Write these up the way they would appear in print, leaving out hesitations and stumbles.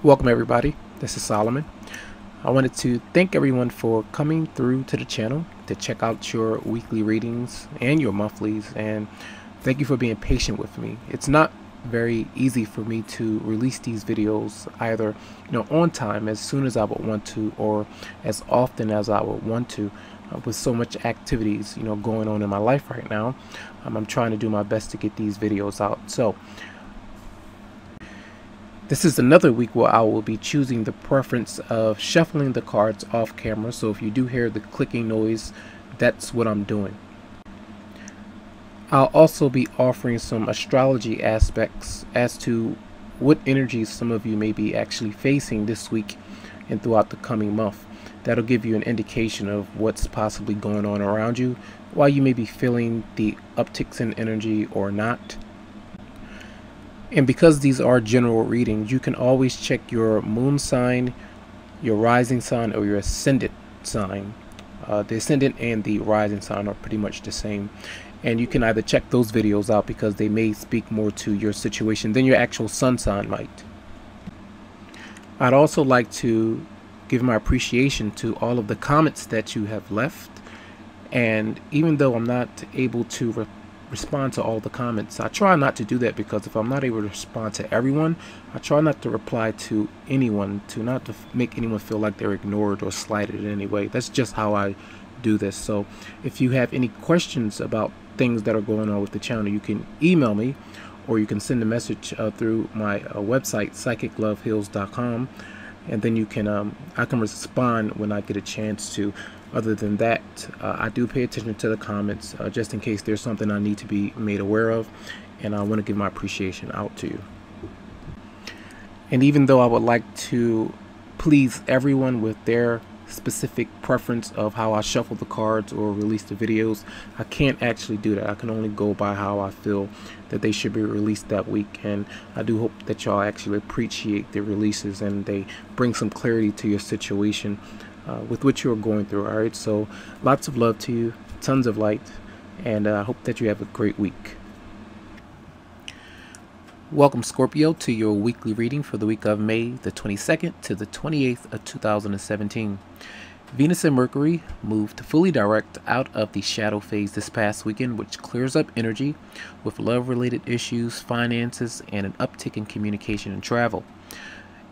Welcome everybody, this is Solomon. I wanted to thank everyone for coming through to the channel to check out your weekly readings and your monthlies, and thank you for being patient with me. It's not very easy for me to release these videos either on time as soon as I would want to, or as often as I would want to, with so much activities going on in my life right now. I'm trying to do my best to get these videos out. So this is another week where I will be choosing the preference of shuffling the cards off camera. So if you do hear the clicking noise, that's what I'm doing. I'll also be offering some astrology aspects as to what energies some of you may be actually facing this week and throughout the coming month. That'll give you an indication of what's possibly going on around you, while you may be feeling the upticks in energy or not. And because these are general readings, you can always check your moon sign, your rising sign, or your ascendant sign. The ascendant and the rising sign are pretty much the same. And you can either check those videos out because they may speak more to your situation than your actual sun sign might. I'd also like to give my appreciation to all of the comments that you have left. And even though I'm not able to respond to all the comments, I try not to do that, because if I'm not able to respond to everyone, I try not to reply to anyone, to not to make anyone feel like they're ignored or slighted in any way. That's just how I do this. So if you have any questions about things that are going on with the channel, you can email me, or you can send a message through my website, Psychicloveheals.com, and then you can I can respond when I get a chance to. Other than that, I do pay attention to the comments just in case there's something I need to be made aware of, and I want to give my appreciation out to you. And even though I would like to please everyone with their specific preference of how I shuffle the cards or release the videos, I can't actually do that. I can only go by how I feel that they should be released that week, and I do hope that y'all actually appreciate the releases and they bring some clarity to your situation with what you're going through. All right, so lots of love to you, tons of light, and I hope that you have a great week. Welcome, Scorpio, to your weekly reading for the week of May the 22nd to the 28th of 2017. Venus and Mercury moved fully direct out of the shadow phase this past weekend, which clears up energy with love-related issues, finances, and an uptick in communication and travel.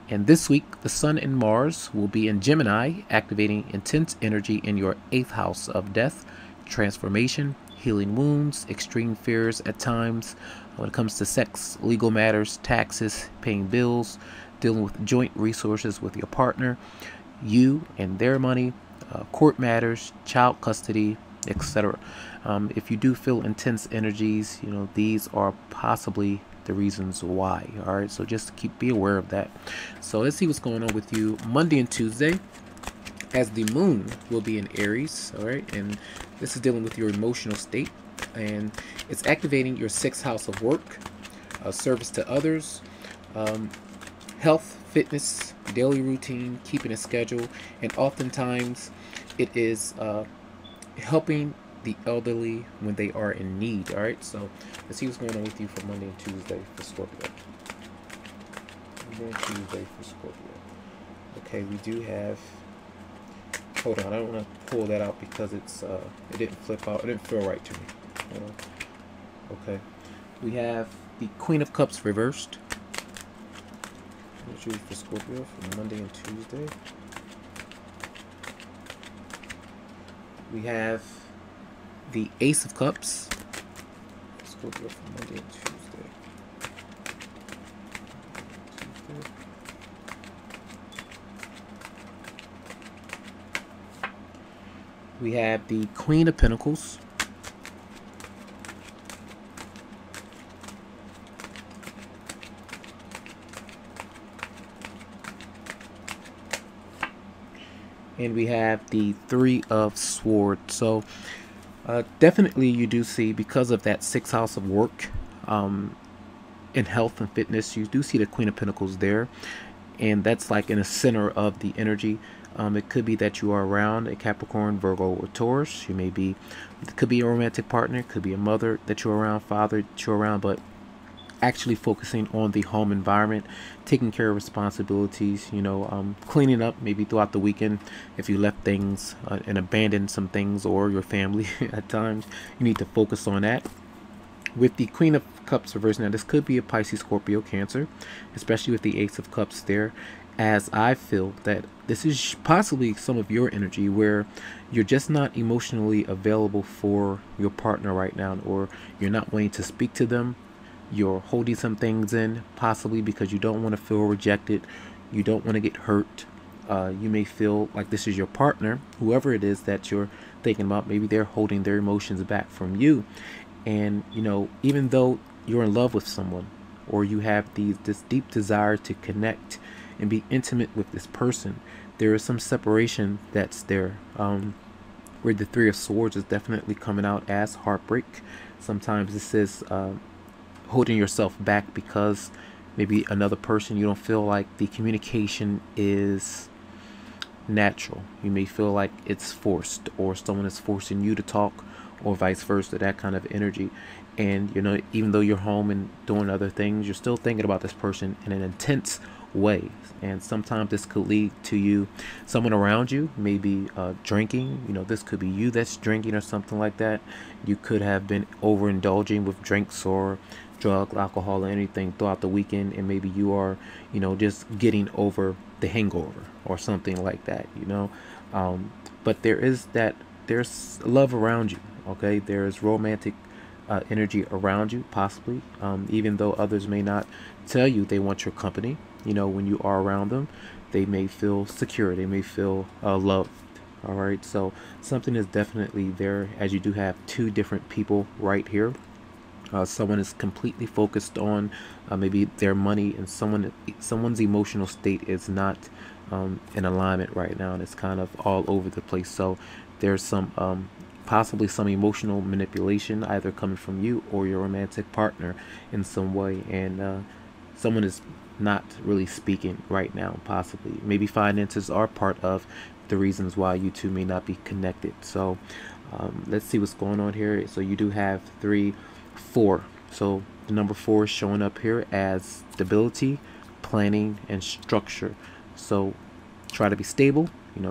And this week, the Sun and Mars will be in Gemini, activating intense energy in your 8th house of death, transformation, healing wounds, extreme fears at times when it comes to sex, legal matters, taxes, paying bills, dealing with joint resources with your partner, you and their money, court matters, child custody, etc. If you do feel intense energies, these are possibly the reasons why. All right, so just be aware of that. So let's see what's going on with you Monday and Tuesday, as the moon will be in Aries. All right, and this is dealing with your emotional state, and it's activating your 6th house of work, service to others, health, fitness, daily routine, keeping a schedule, and oftentimes it is helping the elderly when they are in need. All right, so let's see what's going on with you for Monday and Tuesday for Scorpio. Monday and Tuesday for Scorpio. Okay, we do have, hold on, I don't want to pull that out because it's it didn't flip out. It didn't feel right to me. Okay, we have the Queen of Cups reversed. Let's choose for Scorpio for Monday and Tuesday. We have the Ace of Cups. Scorpio for Monday and Tuesday. We have the Queen of Pentacles. And we have the Three of Swords. So definitely you do see, because of that 6th house of work in health and fitness, you do see the Queen of Pentacles there, and that's like in the center of the energy. It could be that you are around a Capricorn, Virgo, or Taurus. It could be a romantic partner, it could be a mother that you're around, father that you're around, but actually focusing on the home environment, taking care of responsibilities, cleaning up maybe throughout the weekend if you left things and abandoned some things, or your family at times. You need to focus on that. With the Queen of Cups reversed, now this could be a Pisces, Scorpio, Cancer, especially with the Ace of Cups there, as I feel that this is possibly some of your energy where you're just not emotionally available for your partner right now, or you're not wanting to speak to them. You're holding some things in, possibly because you don't want to feel rejected. You don't want to get hurt. You may feel like this is your partner, whoever it is that you're thinking about. Maybe they're holding their emotions back from you. And, even though you're in love with someone, or you have this deep desire to connect and be intimate with this person, there is some separation that's there. Where the Three of Swords is definitely coming out as heartbreak. Sometimes this is holding yourself back because maybe another person, you don't feel like the communication is natural. You may feel like it's forced, or someone is forcing you to talk, or vice versa, that kind of energy. And even though you're home and doing other things, you're still thinking about this person in an intense way. And sometimes this could lead to someone around you maybe drinking. This could be you that's drinking or something like that. You could have been overindulging with drinks or drug, alcohol, or anything throughout the weekend, and maybe you are just getting over the hangover or something like that. But there's love around you. Okay, there's romantic energy around you, possibly, even though others may not tell you they want your company. When you are around them, they may feel secure, they may feel loved. All right, so something is definitely there, as you do have two different people right here. Someone is completely focused on maybe their money, and someone's emotional state is not in alignment right now, and it's kind of all over the place. So there's some possibly some emotional manipulation either coming from you or your romantic partner in some way, and someone is not really speaking right now. Possibly maybe finances are part of the reasons why you two may not be connected. So let's see what's going on here. So you do have 3, 4. So the number 4 is showing up here as stability, planning, and structure. So try to be stable,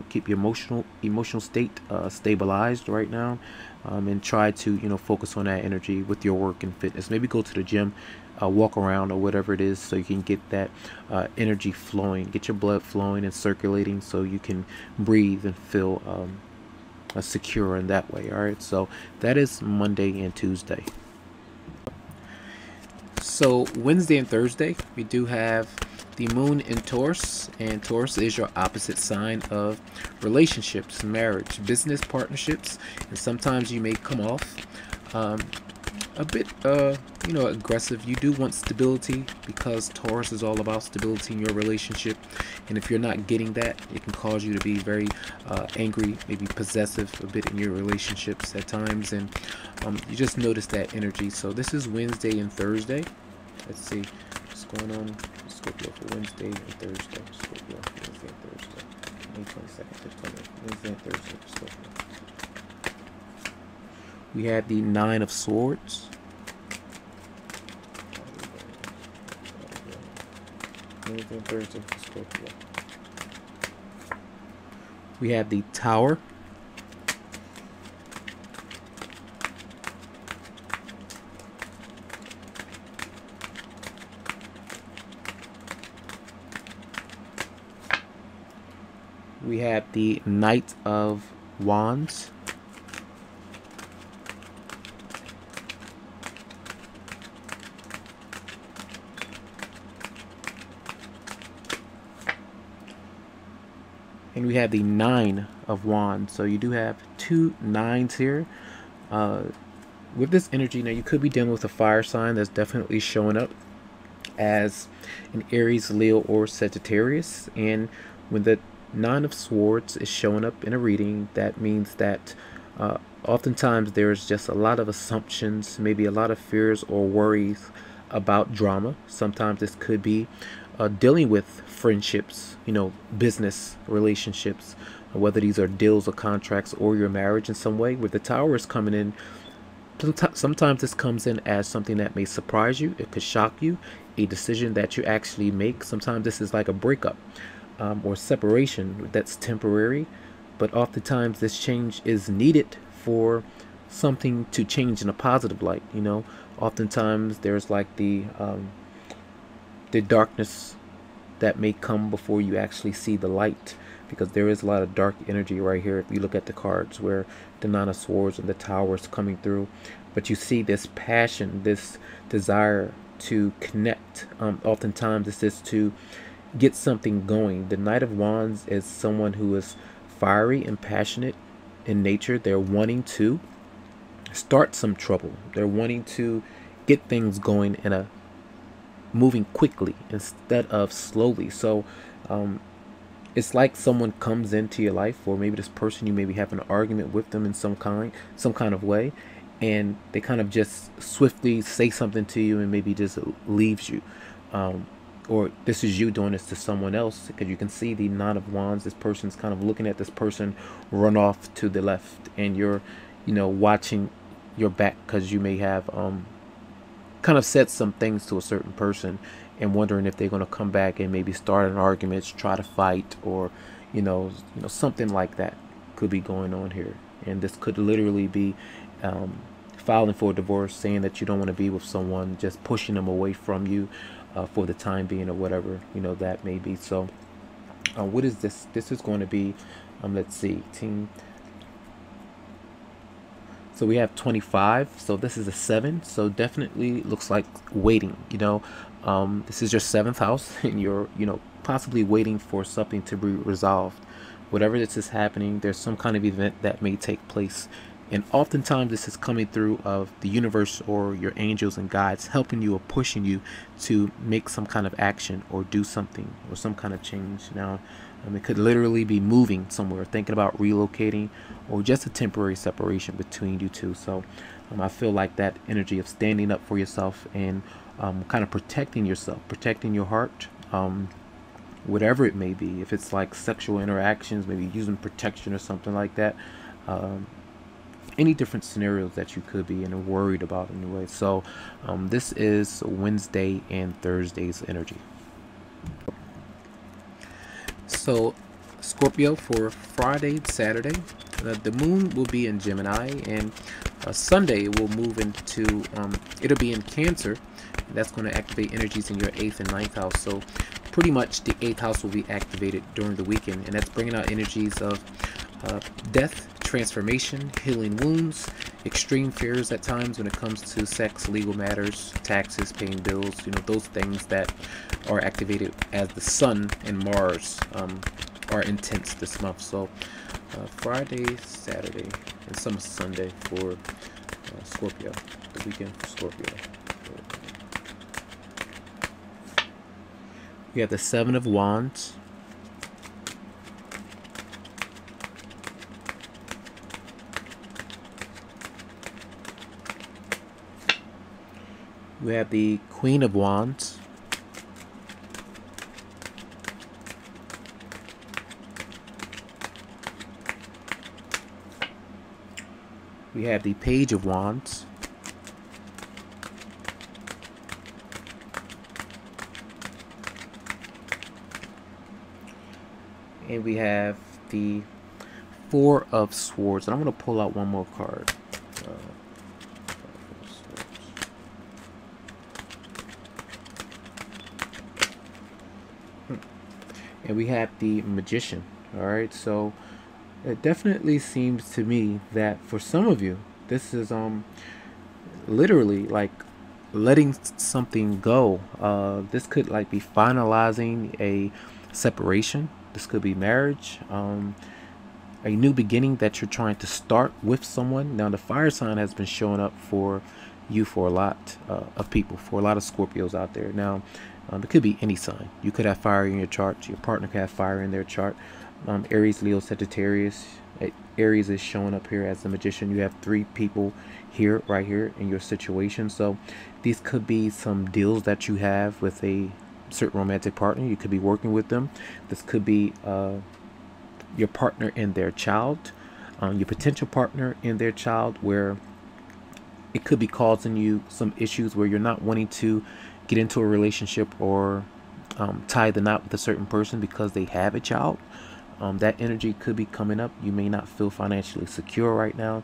keep your emotional state stabilized right now, and try to focus on that energy with your work and fitness. Maybe go to the gym, walk around, or whatever it is, so you can get that energy flowing, get your blood flowing and circulating, so you can breathe and feel secure in that way. All right, so that is Monday and Tuesday. So Wednesday and Thursday, we do have the moon in Taurus, and Taurus is your opposite sign of relationships, marriage, business partnerships, and sometimes you may come off a bit aggressive. You do want stability, because Taurus is all about stability in your relationship, and if you're not getting that, it can cause you to be very angry, maybe possessive a bit in your relationships at times, and you just notice that energy. So this is Wednesday and Thursday. Let's see what's going on Scorpio for Wednesday and Thursday. Scorpio, Wednesday and Thursday. May 22nd, Wednesday and Thursday for Scorpio. We have the 9 of Swords. Wednesday and Thursday for Scorpio. We have the Tower. We have the Knight of Wands. And we have the 9 of Wands. So you do have 2 9s here. With this energy, now you could be dealing with a fire sign that's definitely showing up as an Aries, Leo, or Sagittarius. And when the 9 of Swords is showing up in a reading, that means that oftentimes there's just a lot of assumptions, maybe a lot of fears or worries about drama. Sometimes this could be dealing with friendships, business relationships, whether these are deals or contracts or your marriage in some way, where the Tower is coming in Sometimes this comes in as something that may surprise you. It could shock you, a decision that you actually make. Sometimes this is like a breakup or separation that's temporary, but oftentimes this change is needed for something to change in a positive light. You know, oftentimes there's like the darkness that may come before you actually see the light, because there is a lot of dark energy right here. If you look at the cards where the Nine of Swords and the Tower is coming through, but you see this passion, this desire to connect. Oftentimes this is to get something going. The Knight of Wands is someone who is fiery and passionate in nature. They're wanting to start some trouble. They're wanting to get things going in a moving quickly instead of slowly. So it's like someone comes into your life, or maybe this person, you maybe have an argument with them in some kind of way, and they kind of just swiftly say something to you and maybe just leaves you. Or this is you doing this to someone else, because you can see the Nine of Wands. This person's kind of looking at this person run off to the left, and you're, you know, watching your back because you may have kind of said some things to a certain person and wondering if they're going to come back and maybe start an argument, try to fight, or you know something like that could be going on here. And this could literally be filing for a divorce, saying that you don't want to be with someone, just pushing them away from you for the time being, or whatever, you know, that may be. So what is this? This is going to be let's see, team. So we have 25, so this is a 7, so definitely looks like waiting, you know. This is your 7th house, and you're, you know, possibly waiting for something to be resolved. Whatever this is happening, there's some kind of event that may take place, and oftentimes this is coming through of the universe or your angels and guides helping you or pushing you to make some kind of action or do something or some kind of change. Now it could literally be moving somewhere, thinking about relocating, or just a temporary separation between you two. So I feel like that energy of standing up for yourself and kind of protecting yourself, protecting your heart, whatever it may be. If it's like sexual interactions, maybe using protection or something like that. Any different scenarios that you could be and worried about anyway. So this is Wednesday and Thursday's energy. So Scorpio, for Friday, Saturday, the moon will be in Gemini, and Sunday will move into it'll be in Cancer. That's going to activate energies in your 8th and 9th house. So pretty much the 8th house will be activated during the weekend, and that's bringing out energies of death, transformation, healing wounds, extreme fears at times when it comes to sex, legal matters, taxes, paying bills, you know, those things that are activated as the Sun and Mars are intense this month. So Friday, Saturday, and some Sunday for Scorpio, the weekend for Scorpio. We have the 7 of Wands. We have the Queen of Wands. We have the Page of Wands. And we have the Four of Swords. And I'm going to pull out one more card. And we have the Magician. All right, so it definitely seems to me that for some of you, this is literally like letting something go. This could like be finalizing a separation. This could be marriage, a new beginning that you're trying to start with someone. Now the fire sign has been showing up for you for a lot of people, for a lot of Scorpios out there. Now it could be any sign. You could have fire in your chart. Your partner could have fire in their chart. Aries, Leo, Sagittarius. Aries is showing up here as the Magician. You have 3 people here, right here in your situation. So these could be some deals that you have with a certain romantic partner. You could be working with them. This could be your partner and their child, your potential partner and their child, where it could be causing you some issues where you're not wanting to get into a relationship or tie the knot with a certain person because they have a child. That energy could be coming up. You may not feel financially secure right now.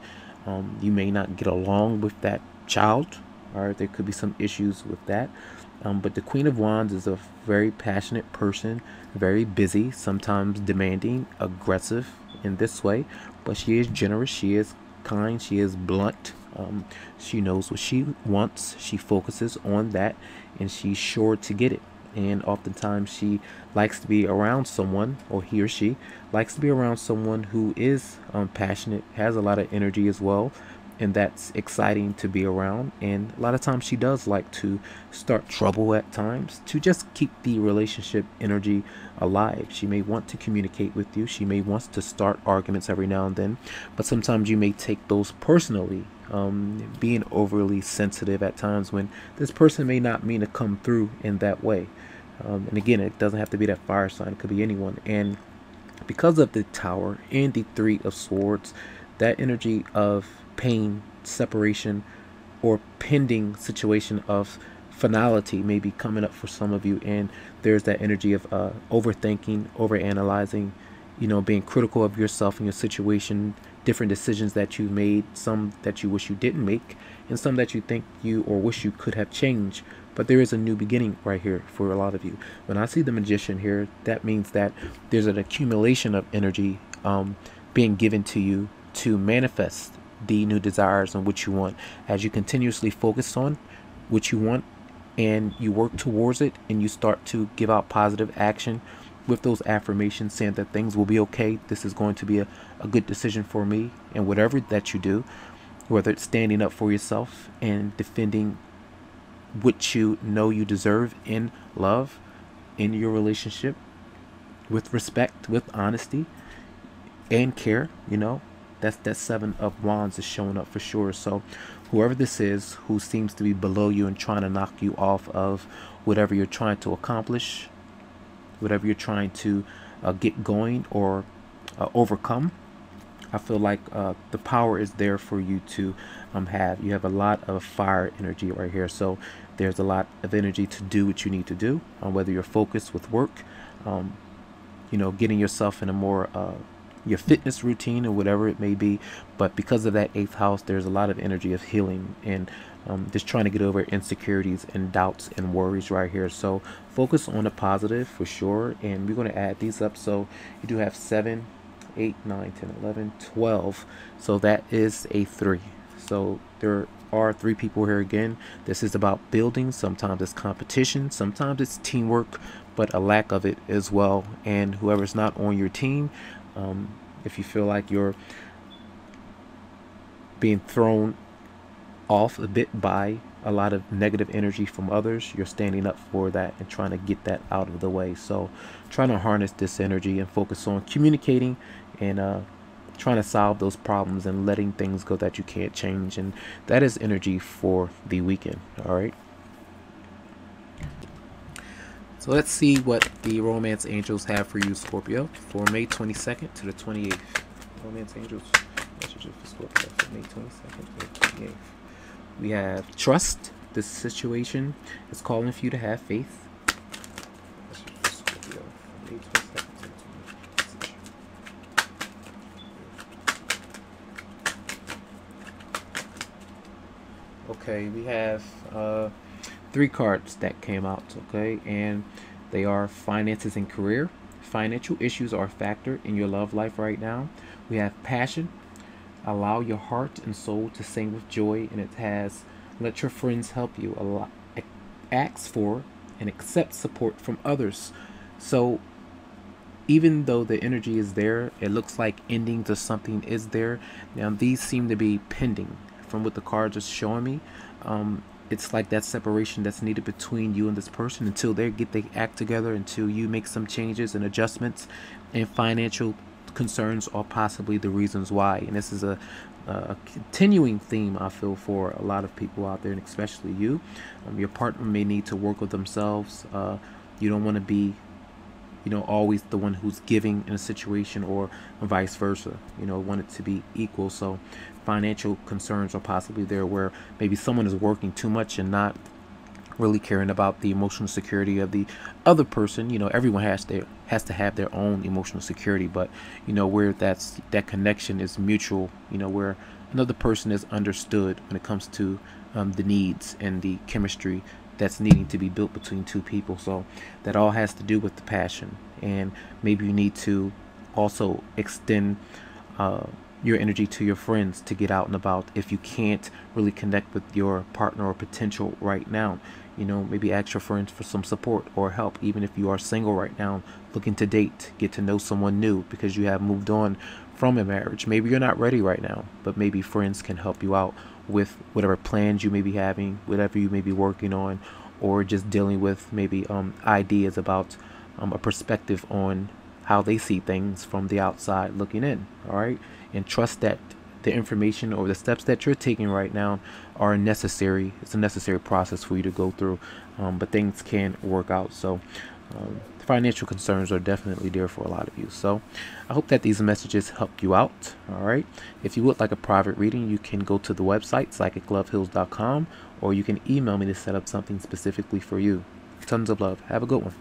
You may not get along with that child. All right, there could be some issues with that. But the Queen of Wands is a very passionate person, very busy, sometimes demanding, aggressive in this way. But she is generous. She is kind. She is blunt. She knows what she wants. She focuses on that, and she's sure to get it. And oftentimes she likes to be around someone, or he or she likes to be around someone who is passionate, has a lot of energy as well, and that's exciting to be around. And a lot of times she does like to start trouble at times to just keep the relationship energy alive. She may want to communicate with you. She may want to start arguments every now and then, but sometimes you may take those personally, being overly sensitive at times when this person may not mean to come through in that way. And again, it doesn't have to be that fire sign. It could be anyone. And because of the Tower and the Three of Swords, that energy of pain, separation, or pending situation of finality may be coming up for some of you. And there's that energy of overthinking, overanalyzing, being critical of yourself and your situation, different decisions that you made, some that you wish you didn't make, and some that you think you or wish you could have changed. But there is a new beginning right here for a lot of you. When I see the Magician here, that means that there's an accumulation of energy being given to you to manifest the new desires and what you want. As you continuously focus on what you want and you work towards it, and you start to give out positive action with those affirmations, saying that things will be okay, this is going to be a good decision for me, and whatever that you do, whether it's standing up for yourself and defending what you know you deserve in love, in your relationship, with respect, with honesty and care, that's that Seven of Wands is showing up for sure. So whoever this is who seems to be below you and trying to knock you off of whatever you're trying to accomplish, whatever you're trying to get going or overcome, I feel like the power is there for you to have. You have a lot of fire energy right here. So there's a lot of energy to do what you need to do, whether you're focused with work, getting yourself in a more your fitness routine or whatever it may be. But because of that 8th house, there's a lot of energy of healing and just trying to get over insecurities and doubts and worries right here. So focus on the positive for sure. And we're going to add these up. So you do have 7, 8, 9, 10, 11, 12. So that is a 3. So there are 3 people here again. This is about building. Sometimes it's competition, sometimes it's teamwork, but a lack of it as well. And whoever's not on your team, if you feel like you're being thrown off a bit by a lot of negative energy from others, you're standing up for that and trying to get that out of the way. So trying to harness this energy and focus on communicating and trying to solve those problems and letting things go that you can't change. And that is energy for the weekend. All right, so let's see what the romance angels have for you, Scorpio, for May 22nd to the 28th. Romance angels messages for Scorpio for May 22nd to the 28th. We have trust. This situation is calling for you to have faith. Scorpio, May 22nd to the 28th. Okay, we have 3 cards that came out, okay, and they are finances and career. Financial issues are a factor in your love life right now. We have passion. Allow your heart and soul to sing with joy, and it has let your friends help you. Ask for and accept support from others. So even though the energy is there, it looks like ending to something is there. Now these seem to be pending from what the cards are showing me. It's like that separation that's needed between you and this person until they get their act together, until you make some changes and adjustments, and financial concerns are possibly the reasons why. And this is a continuing theme, I feel, for a lot of people out there, and especially you. Your partner may need to work with themselves. You don't want to be always the one who's giving in a situation, or vice versa. Want it to be equal. So financial concerns are possibly there, where maybe someone is working too much and not really caring about the emotional security of the other person. You know, everyone has to have their own emotional security, but you know, where that connection is mutual, you know, where another person is understood when it comes to the needs and the chemistry that's needing to be built between two people. So that all has to do with the passion. And maybe you need to also extend your energy to your friends to get out and about if you can't really connect with your partner or potential right now. You know, maybe ask your friends for some support or help, even if you are single right now, looking to date, get to know someone new because you have moved on from a marriage. Maybe you're not ready right now, but maybe friends can help you out with whatever plans you may be having, whatever you may be working on, or just dealing with maybe ideas about a perspective on how they see things from the outside looking in. All right, and trust that the information or the steps that you're taking right now are necessary. It's a necessary process for you to go through, but things can work out. So financial concerns are definitely there for a lot of you. So I hope that these messages help you out. All right, if you would like a private reading, you can go to the website psychicloveheals.com, or you can email me to set up something specifically for you. Tons of love. Have a good one.